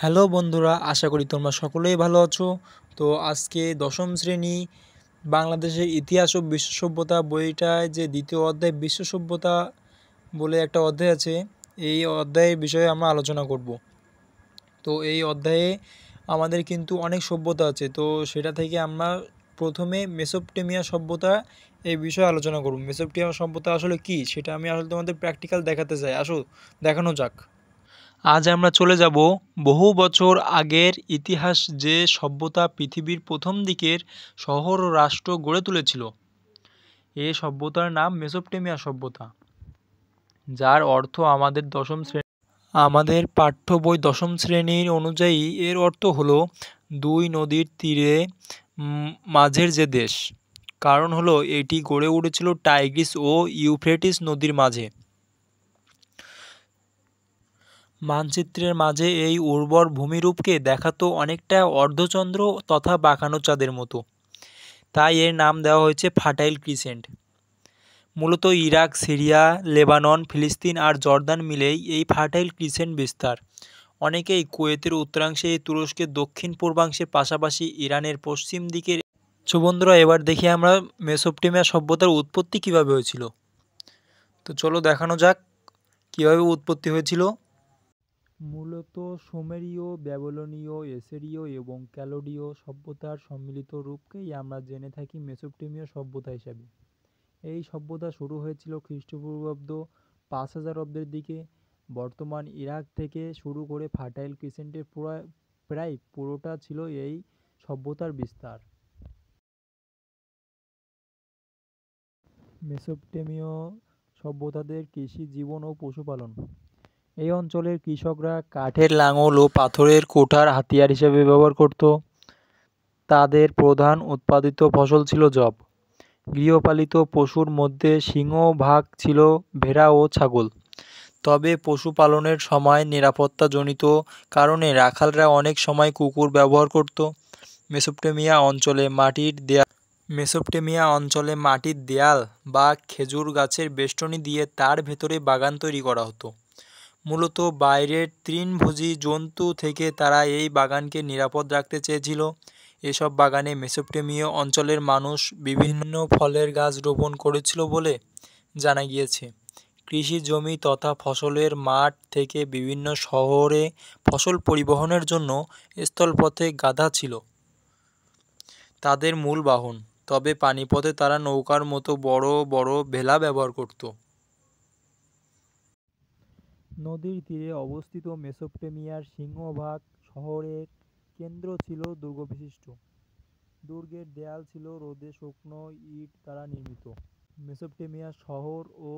Hello বন্ধুরা, আশা করি তোমরা সকলেই ভালো আছো। তো আজকে দশম শ্রেণী বাংলাদেশের ইতিহাস ও বিশ্ব সভ্যতা বইটায় যে দ্বিতীয় অধ্যায় বিশ্ব সভ্যতা বলে একটা অধ্যায় আছে, এই অধ্যায়ের বিষয়ে আমরা আলোচনা করব। তো এই অধ্যায়ে আমাদের কিন্তু অনেক সভ্যতা আছে, তো সেটা থেকে আমরা প্রথমে মেসোপটেমিয়া সভ্যতা এই বিষয়ে আলোচনা করব। মেসোপটেমিয়া সভ্যতা আসলে কি সেটা আমি আসলে তোমাদের প্র্যাকটিক্যাল দেখাতে চাই। আসো দেখানো যাক। আজ আমরা চলে যাব বহু বছর আগের ইতিহাস, যে সভ্যতা পৃথিবীর প্রথম দিকের শহর ও রাষ্ট্র গড়ে তুলেছিল। এই সভ্যতার নাম মেসোপটেমিয়া সভ্যতা, যার অর্থ আমাদের পাঠ্য বই দশম শ্রেণীর অনুযায়ী এর অর্থ হলো দুই নদীর তীরে মাঝের যে দেশ। কারণ হলো এটি গড়ে উঠেছিল টাইগ্রিস ও ইউফ্রেটিস নদীর মাঝে। মানচিত্রের মাঝে এই উর্বর ভূমিরূপকে দেখাতো অনেকটা অর্ধচন্দ্র তথা বাঁকানো চাঁদের মতো, তাই এর নাম দেওয়া হয়েছে ফার্টাইল ক্রিসেন্ট। মূলত ইরাক, সিরিয়া, লেবানন, ফিলিস্তিন আর জর্দান মিলেই এই ফার্টাইল ক্রিসেন্ট বিস্তার। অনেকেই কুয়েতের উত্তরাংশে, তুরস্কের দক্ষিণ পূর্বাংশের পাশাপাশি ইরানের পশ্চিম দিকের। বন্ধুরা, এবার দেখি আমরা মেসোপটেমিয়া সভ্যতার উৎপত্তি কিভাবে হয়েছিল। তো চলো দেখানো যাক কিভাবে উৎপত্তি হয়েছিল। মূলত সুমেরীয়, ব্যাবিলনীয়, এসেরীয় এবং ক্যালডীয় সভ্যতার সম্মিলিত রূপকেই আমরা জেনে থাকি মেসোপটেমীয় সভ্যতা হিসাবে। এই সভ্যতা শুরু হয়েছিল খ্রিস্টপূর্বাব্দ 5000 অব্দের দিকে। বর্তমান ইরাক থেকে শুরু করে ফার্টাইল ক্রিসেন্টের প্রায় পুরোটা ছিল এই সভ্যতার বিস্তার। মেসোপটেমীয় সভ্যতাদের কৃষি, জীবন ও পশুপালন। এই অঞ্চলের কৃষকরা কাঠের লাঙল ও পাথরের কোঠার হাতিয়ার হিসেবে ব্যবহার করত। তাদের প্রধান উৎপাদিত ফসল ছিল যব। গৃহপালিত পশুর মধ্যে সিংহভাগ ছিল ভেড়া ও ছাগল। তবে পশুপালনের সময় নিরাপত্তাজনিত কারণে রাখালরা অনেক সময় কুকুর ব্যবহার করত। মেসোপটেমিয়া অঞ্চলে মাটির দেয়াল বা খেজুর গাছের বেষ্টনী দিয়ে তার ভেতরে বাগান তৈরি করা হতো। মূলত বাইরের তৃণভোজী জন্তু থেকে তারা এই বাগানকে নিরাপদ রাখতে চেয়েছিল। এসব বাগানে মেসোপটেমীয় অঞ্চলের মানুষ বিভিন্ন ফলের গাছ রোপণ করেছিল বলে জানা গিয়েছে। কৃষি জমি তথা ফসলের মাঠ থেকে বিভিন্ন শহরে ফসল পরিবহনের জন্য স্থলপথে গাধা ছিল তাদের মূল বাহন, তবে পানিপথে তারা নৌকার মতো বড় বড় ভেলা ব্যবহার করত। নদীর তীরে অবস্থিত মেসোপটেমিয়ার সিংহভাগ শহরের কেন্দ্র ছিল দুর্গবিশিষ্ট। দুর্গের দেয়াল ছিল রোদে শুকনো ইট দ্বারা নির্মিত। মেসোপটেমিয়ার শহর ও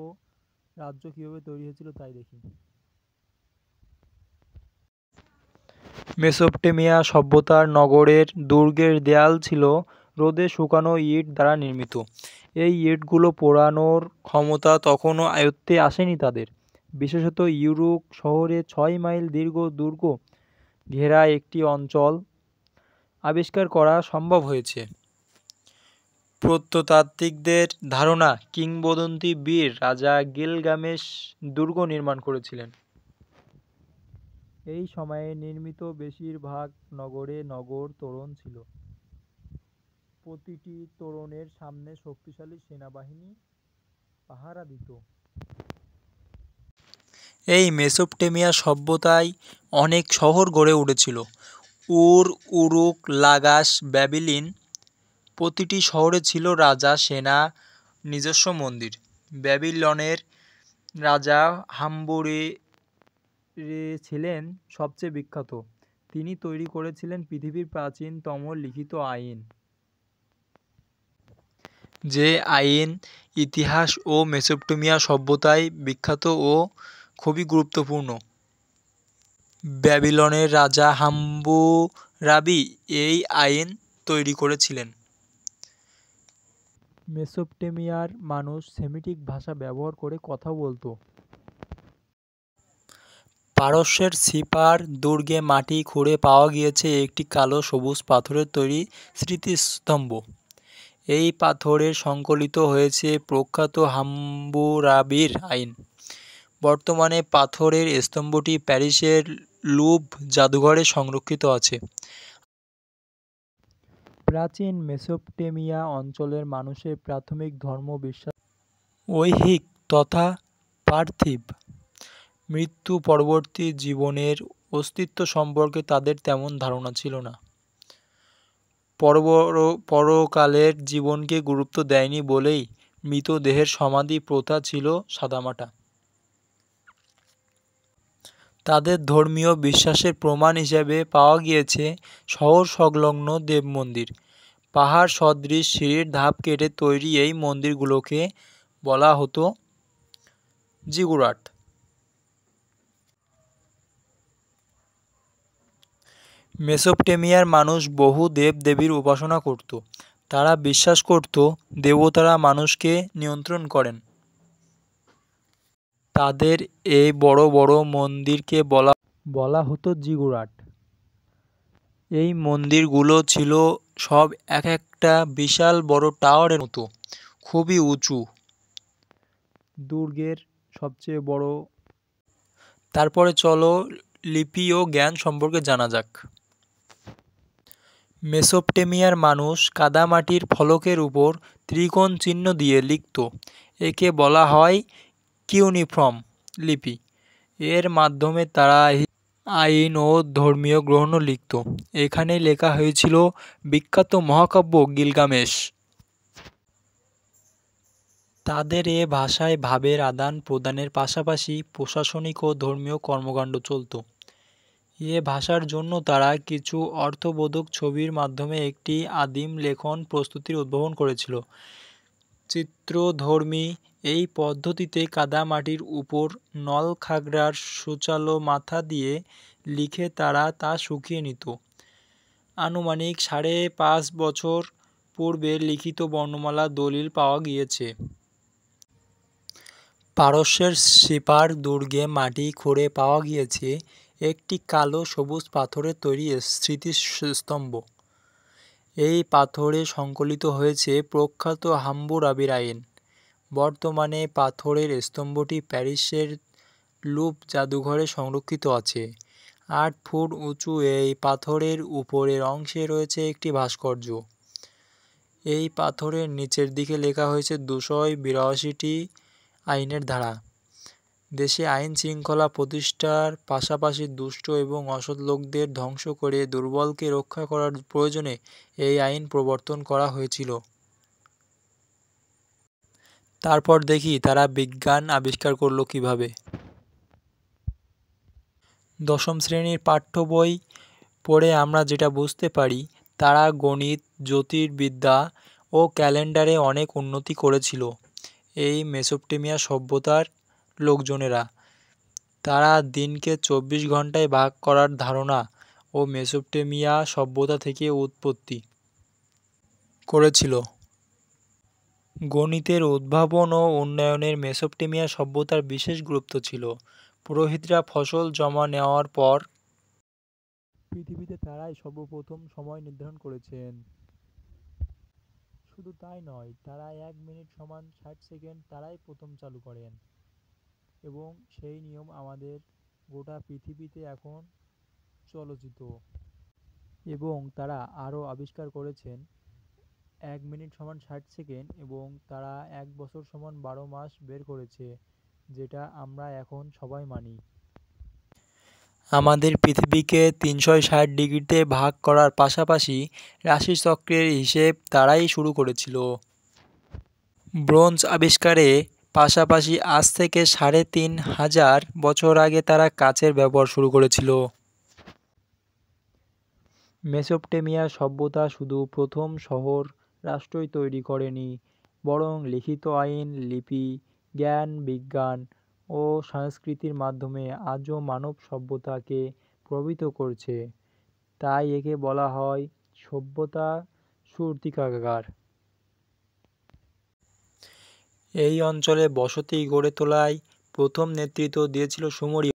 রাজ্য কিভাবে তৈরি হয়েছিল তাই দেখি। মেসোপটেমিয়া সভ্যতার নগরের দুর্গের দেয়াল ছিল রোদে শুকানো ইট দ্বারা নির্মিত। এই ইটগুলো পোড়ানোর ক্ষমতা তখনও আয়ত্তে আসেনি তাদের। বিশেষত ইউরুক শহরে 6 মাইল দীর্ঘ দুর্গ ঘেরা একটি অঞ্চল আবিষ্কার করা সম্ভব হয়েছে। প্রত্নতাত্ত্বিকদের ধারণা, কিংবদন্তি বীর রাজা গিলগামেশ দুর্গ নির্মাণ করেছিলেন। এই সময়ে নির্মিত বেশিরভাগ নগর তোরণ ছিল। প্রতিটি তোরণের সামনে শক্তিশালী সেনাবাহিনী পাহারা দিত। এই মেসোপটেমিয়া সভ্যতায় অনেক শহর গড়ে উঠেছিল। উরুক, লাগাস, ব্যাবিলিন। প্রতিটি শহরে ছিল রাজা, সেনা, নিজস্ব মন্দির। ব্যাবিলনের রাজা ছিলেন সবচেয়ে বিখ্যাত। তিনি তৈরি করেছিলেন পৃথিবীর প্রাচীনতম লিখিত আইন, যে আইন ইতিহাস ও মেসোপটেমিয়া সভ্যতায় বিখ্যাত ও খুবই গুরুত্বপূর্ণ। ব্যাবিলনের রাজা হাম্মুরাবি এই আইন তৈরি করেছিলেন। মেসোপটেমিয়ার মানুষ সেমিটিক ভাষা ব্যবহার করে কথা বলতো। পারস্যের সিপার দুর্গে মাটি খুঁড়ে পাওয়া গিয়েছে একটি কালো সবুজ পাথরের তৈরি স্মৃতিস্তম্ভ। এই পাথরের সংকলিত হয়েছে প্রখ্যাত হাম্মুরাবির আইন। বর্তমানে পাথরের স্তম্ভটি প্যারিসের লুভ জাদুঘরে সংরক্ষিত আছে। প্রাচীন মেসোপটেমিয়া অঞ্চলের মানুষের প্রাথমিক ধর্ম বিশ্বাস ঐহিক তথা পার্থিব মৃত্যু পরবর্তী জীবনের অস্তিত্ব সম্পর্কে তাদের তেমন ধারণা ছিল না। পরকালের জীবনকে গুরুত্ব দেয়নি বলেই মৃতদেহের সমাধি প্রথা ছিল সাদামাটা। তাদের ধর্মীয় বিশ্বাসের প্রমাণ হিসেবে পাওয়া গিয়েছে শহর সংলগ্ন দেব মন্দির। পাহাড় সদৃশ সিঁড়ির ধাপ কেটে তৈরি এই মন্দিরগুলোকে বলা হতো জিগুরাট। মেসোপটেমিয়ার মানুষ বহু দেব-দেবীর উপাসনা করত। তারা বিশ্বাস করত দেবতারা মানুষকে নিয়ন্ত্রণ করেন। তাদের এই বড় বড় মন্দিরকে বলা হতো জিগুরাট। এই মন্দিরগুলো ছিল সব এক একটা বিশাল বড় টাওয়ারের মতো, খুবই উঁচু, দুর্গের সবচেয়ে বড়। তারপরে চলো লিপি ও জ্ঞান সম্পর্কে জানা যাক। মেসোপটেমিয়ার মানুষ কাদামাটির ফলকের উপর ত্রিকোণ চিহ্ন দিয়ে লিখত। একে বলা হয় কিউনিফর্ম লিপি। এর মাধ্যমে তারা আইন ও ধর্মীয় গ্রন্থ লিখত। এখানেই লেখা হয়েছিল বিখ্যাত মহাকাব্য গিলগামেশ। তাদের এ ভাষায় ভাবের আদান প্রদানের পাশাপাশি প্রশাসনিক ও ধর্মীয় কর্মকাণ্ড চলত। এ ভাষার জন্য তারা কিছু অর্থবোধক ছবির মাধ্যমে একটি আদিম লেখন প্রস্তুতির উদ্ভাবন করেছিল। চিত্রধর্মী এই পদ্ধতিতে কাদামাটির উপর নলখাগড়ার সূচালো মাথা দিয়ে লিখে তারা তা শুকিয়ে নিত। আনুমানিক ৫.৫ বছর পূর্বে লিখিত বর্ণমালা দলিল পাওয়া গিয়েছে। পারস্যের সিপার দুর্গে মাটি খুঁড়ে পাওয়া গিয়েছে একটি কালো সবুজ পাথরের তৈরি স্মৃতিস্তম্ভ। এই পাথরে সংকলিত হয়েছে প্রখ্যাত হাম্মুরাবির আইন। বর্তমানে পাথরের স্তম্ভটি প্যারিসের লুভ জাদুঘরে সংরক্ষিত আছে। ৮ ফুট উঁচু এই পাথরের উপরের অংশে রয়েছে একটি ভাস্কর্য। এই পাথরের নিচের দিকে লেখা হয়েছে ২৮২টি আইনের ধারা। দেশে আইন শৃঙ্খলা প্রতিষ্ঠার পাশাপাশি দুষ্ট এবং অসৎ লোকদের ধ্বংস করে দুর্বলকে রক্ষা করার প্রয়োজনে এই আইন প্রবর্তন করা হয়েছিল। তারপর দেখি তারা বিজ্ঞান আবিষ্কার করলো কিভাবে। দশম শ্রেণীর পাঠ্য বই পড়ে আমরা যেটা বুঝতে পারি, তারা গণিত, জ্যোতির্বিদ্যা ও ক্যালেন্ডারে অনেক উন্নতি করেছিল এই মেসোপটেমিয়া সভ্যতার লোকজনেরা। তারা দিনকে ২৪ ঘন্টায় ভাগ করার ধারণা ও মেসোপটেমিয়া সভ্যতা থেকে উৎপত্তি করেছিল। গণিতের উদ্ভাবন ও উন্নয়নের মেসোপটেমিয়া সভ্যতার বিশেষ গুরুত্ব ছিল। পুরোহিতরা ফসল জমা নেওয়ার পর পৃথিবীতে তারাই সর্বপ্রথম সময় নির্ধারণ করেছেন। শুধু তাই নয়, তারা ১ মিনিট সমান ৬০ সেকেন্ড তারাই প্রথম চালু করেন এবং সেই নিয়ম আমাদের গোটা পৃথিবীতে এখন চলচিত। এবং তারা আরও আবিষ্কার করেছেন ১ মিনিট সমান ৬০ সেকেন্ড এবং তারা ১ বছর সমান ১২ মাস বের করেছে, যেটা আমরা এখন সবাই মানি। আমাদের পৃথিবীকে ৩৬০ ডিগ্রিতে ভাগ করার পাশাপাশি রাশিচক্রের হিসেব তারাই শুরু করেছিল। ব্রোঞ্জ আবিষ্কারে পাশাপাশি আজ থেকে ৩,৫০০ বছর আগে তারা কাচের ব্যবহার শুরু করেছিল। মেসোপটেমিয়া সভ্যতা শুধু প্রথম শহর রাষ্ট্রই তৈরি করেনি, বরং লিখিত আইন, লিপি, জ্ঞান, বিজ্ঞান ও সংস্কৃতির মাধ্যমে আজও মানব সভ্যতাকে প্রভাবিত করছে। তাই একে বলা হয় সভ্যতা সূতিকাগার। এই অঞ্চলে বসতি গড়ে তোলায় প্রথম নেতৃত্ব দিয়েছিল সুমেরীয়